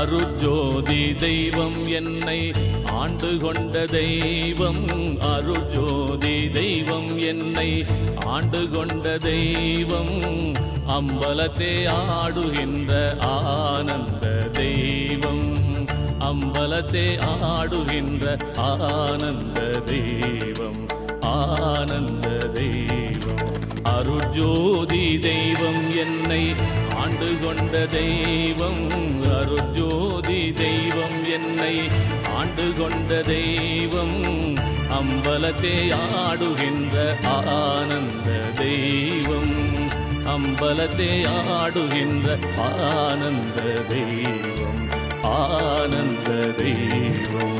அருட்ஜோதி தெய்வம் என்னை ஆண்டு கொண்ட தெய்வம், அருட்ஜோதி தெய்வம் என்னை ஆண்டு கொண்ட தெய்வம், அம்பலத்தே ஆடுகின்ற ஆனந்த தெய்வம், அம்பலத்தே ஆடுகின்ற ஆனந்த தெய்வம், ஆனந்த தெய்வம். அருட்ஜோதி தெய்வம் என்னை ஆண்டு கொண்ட தெய்வம், அருட்ஜோதி தெய்வம் என்னை ஆண்டு கொண்ட தெய்வம், அம்பலத்தே ஆடுகின்ற ஆனந்த தெய்வம், அம்பலத்தே ஆடுகின்ற ஆனந்த தெய்வம், ஆனந்த தெய்வம்.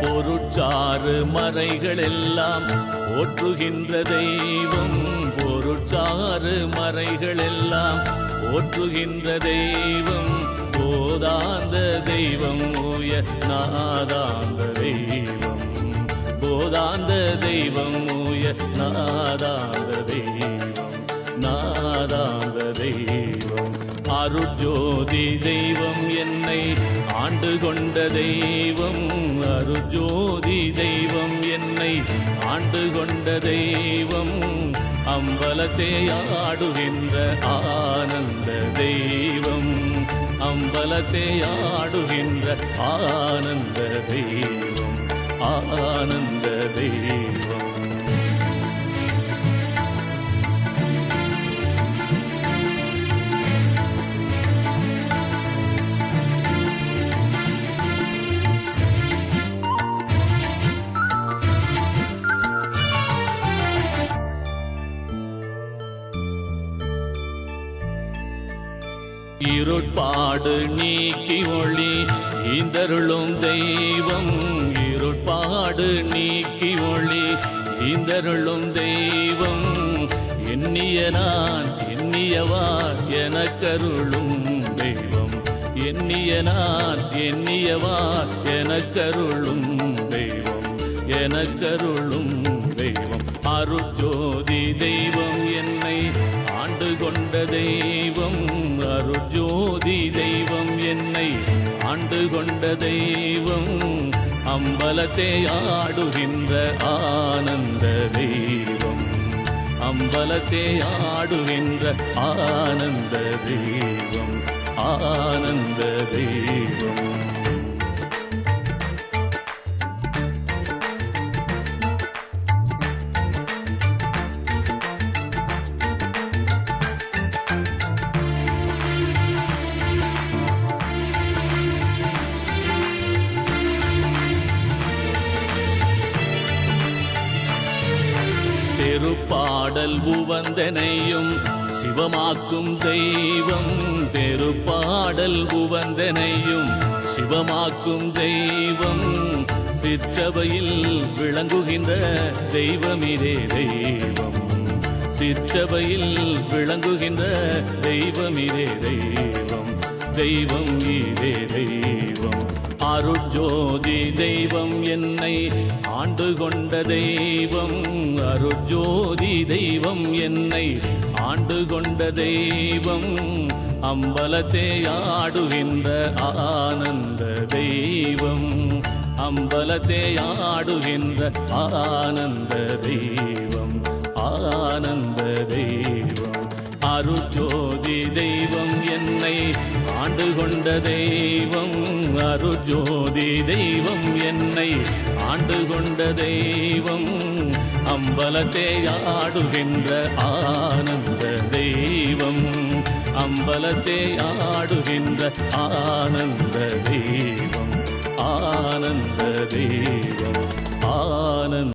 பொருட்சாறு மறைகளெல்லாம் போற்றுகின்ற தெய்வம், பொருட்சாறு மறைகளெல்லாம் போற்றுகின்ற தெய்வம், போதாந்த தெய்வம் ஓய நாதாந்த தெய்வம், போதாந்த தெய்வம் ஓய நாதாந்த தெய்வம், நாதாந்த தெய்வம். அருட்ஜோதி தெய்வம் என்னை ஆண்டு கொண்ட தெய்வம், அருட்ஜோதி தெய்வம் என்னை ஆண்டு கொண்ட தெய்வம், அம்பலத்தே ஆடுகின்ற ஆனந்த தெய்வம், அம்பலத்தே ஆடுகின்ற ஆனந்த தெய்வம், ஆனந்த தெய்வம். இருட்பாடு நீக்கி ஒளி ஈந்தருளும் தெய்வம், இருட்பாடு நீக்கி ஒளி ஈந்தருளும் தெய்வம், எண்ணிய நான் எண்ணியவார் எனக்கருளும் தெய்வம், எண்ணிய நான் எண்ணியவார் எனக்கருளும் தெய்வம், எனக்கருளும் தெய்வம். அருட்ஜோதி தெய்வம் என்னை ஆண்டு கொண்ட தெய்வம், அருட்ஜோதி தெய்வம் என்னை ஆண்டு கொண்ட தெய்வம், அம்பலத்தே ஆடுகின்ற ஆனந்த தெய்வம், அம்பலத்தே ஆடுகின்ற ஆனந்த தெய்வம், ஆனந்த தெய்வம். தெருப்பாடல் உவந்தனையும் சிவமாக்கும் தெய்வம், தெருப்பாடல் உவந்தனையும் சிவமாக்கும் தெய்வம், சிற்றபையில் விளங்குகின்ற தெய்வமிரே தெய்வம், சிற்றபையில் விளங்குகின்ற தெய்வமிரே தெய்வம், தெய்வம் இதே தெய்வம். அருட்ஜோதி தெய்வம் என்னை ஆண்டு கொண்ட தெய்வம், அருட்ஜோதி தெய்வம் என்னை ஆண்டு கொண்ட தெய்வம், அம்பலத்தே ஆடுகின்ற ஆனந்த தெய்வம், அம்பலத்தே ஆடுகின்ற ஆனந்த தெய்வம், ஆனந்த தெய்வம். அருட்ஜோதி தெய்வம் என்னை ஆண்டு கொண்ட தெய்வம், அருட்ஜோதி தெய்வம் என்னை ஆண்டு கொண்ட தெய்வம், அம்பலத்தே ஆடுகின்ற ஆனந்த தெய்வம், அம்பலத்தே ஆடுகின்ற ஆனந்த தெய்வம், ஆனந்த தெய்வம்.